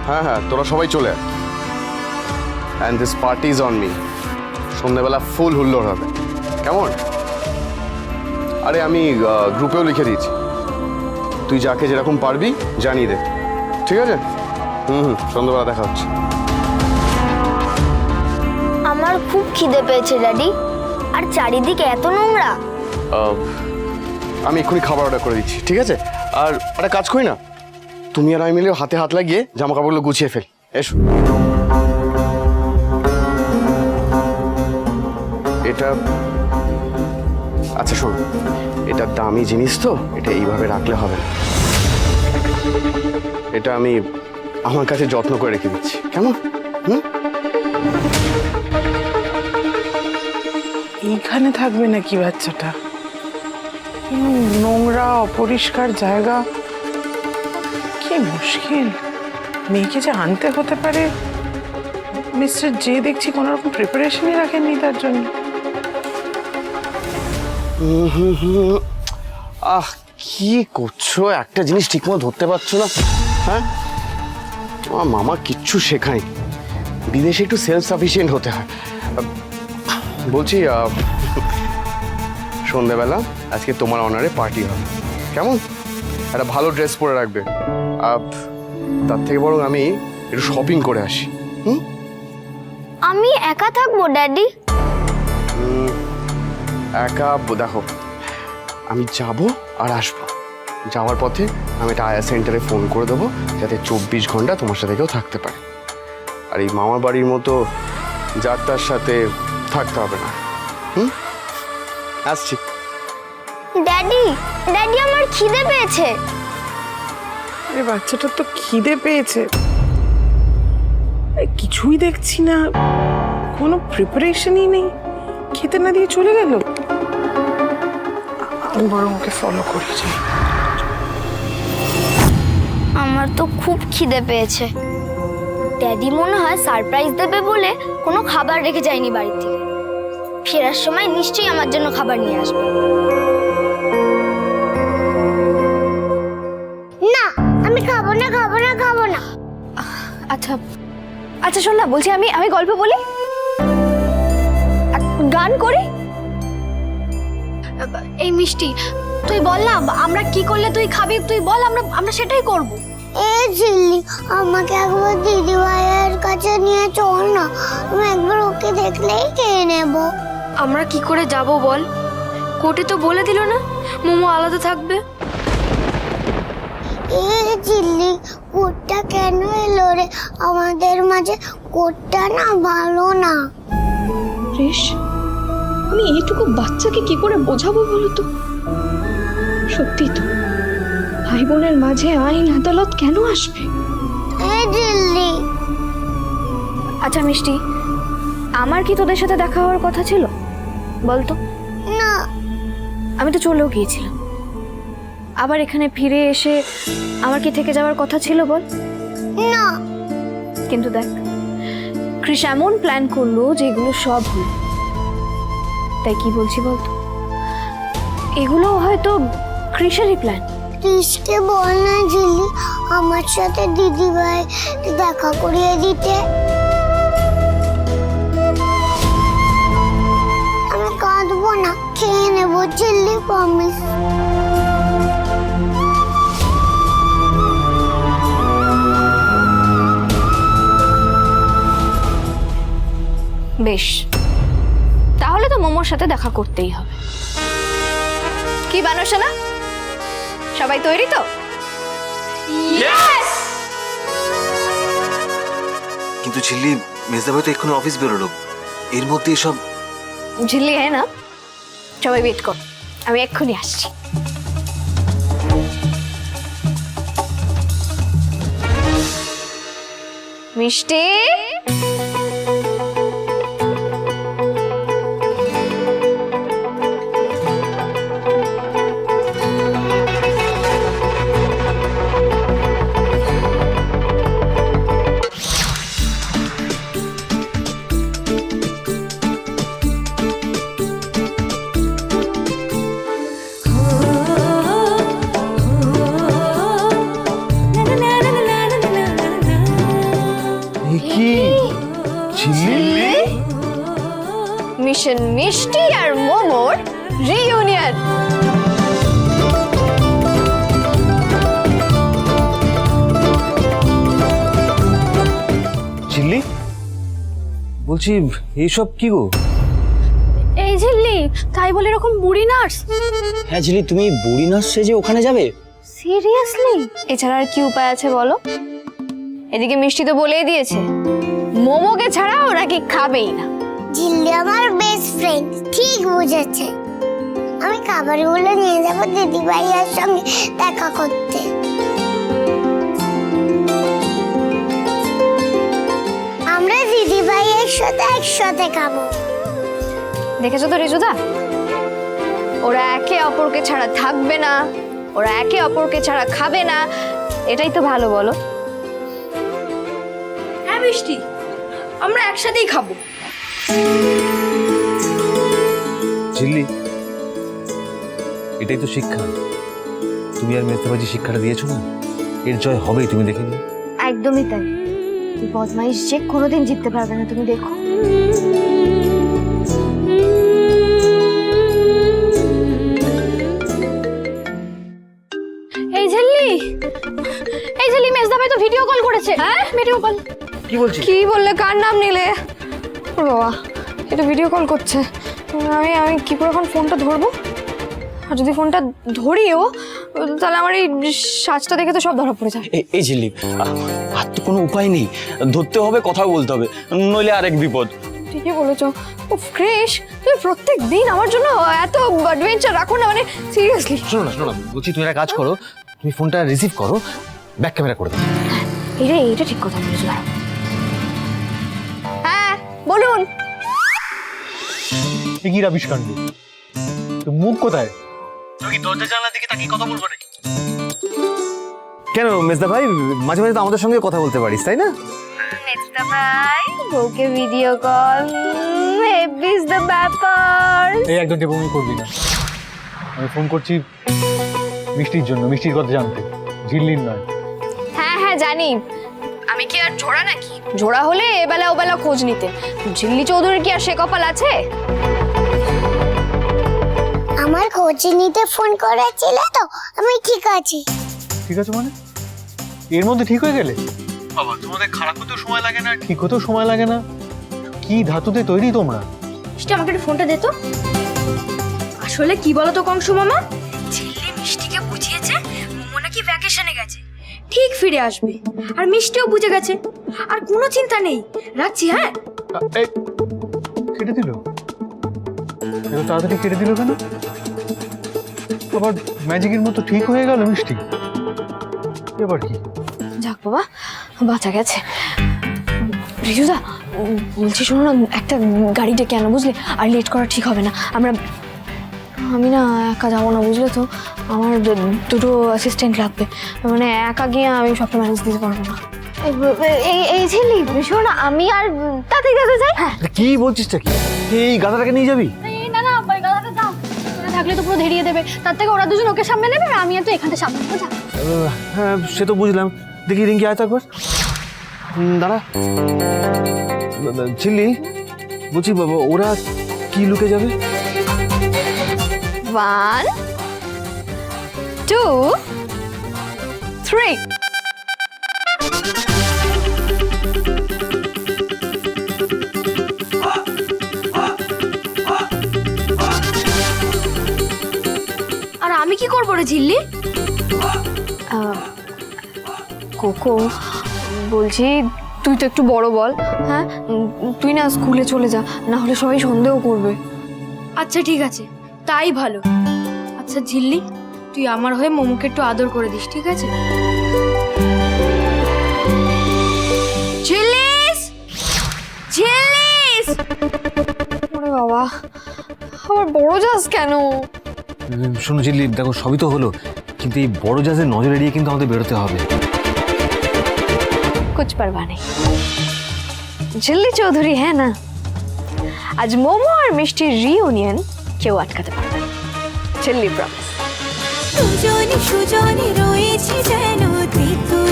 হ্যাঁ হ্যাঁ, তোরা সবাই চলে আয়। And this party is on me. সন্ধ্যেবেলা ফুল হুল্লোড় হবে, কেমন? আরে আমি গ্রুপেও লিখে দিয়েছি, তুই যাকে যেরকম পারবি জানিয়ে দে, ঠিক আছে? সন্ধ্যেবেলা দেখা হচ্ছে। আমার খুব খিদে পেয়েছে ড্যাডি, আর চারিদিকে এত নোংরা। আমি এক্ষুনি খাবার অর্ডার করে দিচ্ছি, ঠিক আছে? আর একটা কাজ করি না, তুমি আর আমি মিলে হাতে হাত লাগিয়ে জামা কাপড়গুলো গুছিয়ে ফেল। এসো। এটা আচ্ছা শোন, এটা দামি জিনিস তো, এটা এইভাবে রাখলে হবে না। এটা আমি আমার কাছে যত্ন করে রেখে দিচ্ছি, কেমন? এইখানে থাকবে নাকি বাচ্চাটা? নোংরা অপরিষ্কার জায়গা, কি মুশকিল। মেয়েকে যে আনতে হতে পারে, মিস্টার যে দেখছি কোনো রকম প্রিপারেশনই রাখেননি তার জন্য। কি করছো? একটা জিনিস ঠিকমতো ধরতে পারছো না? হ্যাঁ, আমার মামা কিচ্ছু শেখায়নি, বিদেশে একটু সেলফ সাফিসিয়েন্ট হতে হয়। বলছি সন্ধ্যাবেলা আজকে তোমার অনারে পার্টি হবে, কেমন? একটা ভালো ড্রেস পরে রাখবে। তার থেকে বরং আমি একটু শপিং করে আসি। আমি একা থাকবো ড্যাডি? একা? দেখো, আমি যাব আর আসবো। যাওয়ার পথে আমি একটা আয়া সেন্টারে ফোন করে দেবো, যাতে 24 ঘন্টা তোমার সাথে কেউ থাকতে পারে। আর এই মামার বাড়ির মতো যার তার সাথে থাকতে হবে না। আসছি। ড্যাডি, ড্যাডি আমার খিদে পেয়েছে। আরে বাচ্চাটার তো খিদে পেয়েছে, কিছুই দেখছি না, কোনো প্রিপারেশনই নেই, খেতে না দিয়ে চলে গেল। আমি বরং ওকে ফলো করি। আমার তো খুব খিদে পেয়েছে। ড্যাডি মনে হয় সারপ্রাইজ দেবে বলে কোনো খাবার রেখে যায়নি বাড়ি থেকে। ফেরার সময় নিশ্চয়ই আমার জন্য খাবার নিয়ে আসবে। না, আমি খাবো না, খাবো না, খাবো না। আচ্ছা আচ্ছা শোন না, বলছি আমি আমি গল্প বলি, গান করি। এই মিষ্টি, তুই বল না আমরা কি করলে তুই খাবি, তুই বল, আমরা সেটাই করব। এই ঝিল্লি, আমাকে একবার দিদি ভাইয়ের কাছে নিয়ে চল না, আমি একবার ওকে দেখলেই খেয়ে নেব। আমরা কি করে যাব বল? কোর্টে তো বলে দিল না মোমো আলাদা থাকবে। এই ঝিল্লি, কোটটা কেন এলো রে আমাদের মাঝে? কোটটা না ভালো না। রেশ, আমি এইটুকু বাচ্চাকে কি করে বোঝাবো বলো তো? সত্যি তো, ভাই বোনের মাঝে আইন আদালত কেন আসবে? এই ঝিল্লি। আচ্ছা মিষ্টি, আমার কি তোদের সাথে দেখা হওয়ার কথা ছিল বলতো? না। আমি তো চলেও গিয়েছিলাম, আবার এখানে ফিরে এসে আমার কি থেকে যাওয়ার কথা ছিল বল? না। কিন্তু দেখ, কৃষ এমন প্ল্যান করলো যে এগুলো সব হলো। তাই কি বলছি বলতো, এগুলো হয়তো কৃষেরই প্ল্যান। কৃষকে বল না ঝিল্লি আমার সাথে দিদি ভাই দেখা করিয়ে দিতে। আমি কাঁদবো না, খেয়ে নেবো ঝিল্লি, প্রমিস। বেশ, তাহলে তো মোমোর সাথে দেখা করতেই হবে। কি বানাস না, সবাই তৈরি তো? কিন্তু ঝিল্লি, মেজদা ভাই তো এক্ষুনি অফিস বেরোলো, এর মধ্যে এসব। ঝিল্লি, হ্যাঁ না, সবাই ওয়েট কর, আমি এক্ষুনি আসছি। মিষ্টি, কি ঝিল্লি? মিশন মিষ্টি আর মোমোর রিইউনিয়ন। ঝিল্লি, বলছি এইসব কি গো? এই ঝিল্লি, তাই বলে এরকম বুড়ি নার্স? হ্যাঁ ঝিল্লি, তুমি বুড়ি নার্স সেজে ওখানে যাবে? সিরিয়াসলি? এছাড়া আর কি উপায় আছে বলো? এদিকে মিষ্টি তো বলেই দিয়েছে মোমোকে ছাড়া ওরা কি খাবেই না। ঝিল্লি আমার বেস্ট ফ্রেন্ড, ঠিক বুঝেছে। আমি খাবারগুলো নিয়ে যাব দিদি ভাইয়ার সঙ্গে দেখা করতে। আমরা দিদি ভাইয়ের সাথে একসাথে খাবো। দেখেছো তো রিজুদা, ওরা একে অপরকে ছাড়া থাকবে না, ওরা একে অপরকে ছাড়া খাবে না, এটাই তো ভালো বলো? হ্যাঁ মিষ্টি, আমরা একসাথেই খাবো। ঝিল্লি, এটাই তো শিক্ষা। তুমি আর মেজদাবাজি শিক্ষাটা দিয়েছো না, এর জয় হবেই, তুমি দেখে নিও। একদমই তাই। এই বদমাইশ যে কোনোদিন জিততে পারবে না, তুমি দেখো। এই ঝিল্লি, এই ঝিল্লি, মেজদা ভাই তো ভিডিও কল করেছে। হ্যাঁ, ভিডিও কল। কি বলছিস? কি বললে? কার নাম নিলে? ও বাবা, এটা ভিডিও কল করছে। আমি কি করে এখন ফোনটা ধরবো? আর যদি ফোনটা ধরিও, তাহলে আমার এই সাজটা দেখে তো সব ধরা পড়ে যায়। এই ঝিল্লি, আর তো কোনো উপায় নেই, ধরতে হবে, কথা বলতে হবে, নইলে আরেক বিপদ। ঠিকই বলেছো। ও ক্রিশ, তুমি প্রত্যেক দিন আমার জন্য এত অ্যাডভেঞ্চার রাখো না, মানে সিরিয়াসলি। শোনো না, বলছি তুমি একটা কাজ করো, তুমি ফোনটা রিসিভ করো, ব্যাক ক্যামেরা করে দাও। এটা ঠিক কথা বলেছো। হ্যাঁ বলুন। কি রাবিশ কাণ্ড, তো মুখ কোথায়? কেন মেজদা ভাই, মাঝে মাঝে তো আমাদের সঙ্গে কথা বলতে পারিস, তাই না? মেজদা ভাই, বউকে ভিডিও কল, হেভিস দ্য ব্যাপার। এই একদম টেপমি করবি না। আমি ফোন করছি মিষ্টির জন্য, মিষ্টির কথা জানতে, ঝিল্লির নয়। হ্যাঁ জানি। আমি কি আর ঝোড়া নাকি? ঝোড়া হলে এবেলা ওবেলা খোঁজ নিতে। ঝিল্লি চৌধুরীর কি আর সে কপাল আছে? আমার খোঁজ নিতে ফোন করেছিল তো, আমি ঠিক আছি। ঠিক আছে মানে? এর মধ্যে ঠিক হয়ে গেলে? বাবা, তোমাদের খারাপ হতেও সময় লাগে না, ঠিক হতেও সময় লাগে না। কি ধাতুতে তৈরি তোমরা? মিষ্টি, আমাকে একটু ফোনটা দে তো। আসলে কি বলো তো কংসু মামা, ঝিল্লি মিষ্টিকে বুঝিয়েছে মোমো নাকি ভ্যাকেশনে গেছে, ঠিক ফিরে আসবে। আর মিষ্টিও বুঝে গেছে, আর কোনো চিন্তা নেই। রাখছি, হ্যাঁ? এই, কেটে দিল? এত তাড়াতাড়ি কেটে দিল কেন? আবার ম্যাজিকের মতো ঠিক হয়ে গেল মিষ্টি? এবার কি? যাক বাবা, বাঁচা গেছে। রিজুদা, বলছি শোনো না, একটা গাড়ি ডেকে আনো, বুঝলে? আর লেট করা ঠিক হবে না। আমি না একা যাবো না, বুঝলে তো? আমার দুটো অ্যাসিস্ট্যান্ট লাগবে, মানে একা গিয়ে আমি সবটা ম্যানেজ দিতে পারবো না। এই ঝিল্লি, শোনো না, আমি আর তাড়াতাড়ি যাই। হ্যাঁ। কি বলছিসটা কি? এই গাধাটাকে নিয়ে যাবি? না গাধাটা যাও, থাকলে তো পুরো ধরিয়ে দেবে। তার থেকে ওরা দুজন ওকে সামনে নেবে, আর আমি আর তো এখানটা সামনে নেবো। হ্যাঁ, সে তো বুঝলাম। দেখি রিঙ্কি, আয় তো একবার। দাঁড়া। ঝিল্লি, বলছি বাবা, ওরা কি লুকে যাবে? 1 2 3। আর আমি কি করবো রে ঝিল্লি? কোকো, বলছি তুই তো একটু বড় বল। হ্যাঁ, তুই না স্কুলে চলে যা, না হলে সবাই সন্দেহ করবে। আচ্ছা ঠিক আছে, তাই ভালো। আচ্ছা ঝিল্লি, তুই আমার হয়ে মোমোকে একটু আদর করে দিস, ঠিক আছে? ঝিল্লিস, ঝিল্লিস। ওরে বাবা, আমার বড় জাহাজ কেন? শোনো ঝিল্লি, দেখো সবই তো হলো, কিন্তু এই বড় জাহাজের নজর এড়িয়ে কিন্তু আমাদের বেরোতে হবে। কুছ পারবা নেই, ঝিল্লি চৌধুরী, হ্যাঁ না? আজ মোমো আর মিষ্টির রিইউনিয়ন কেউ আটকাতে পারবে না। ঝিল্লি প্রমিস। সুজনে সুজনে রয়েছে যেন তেঁতুল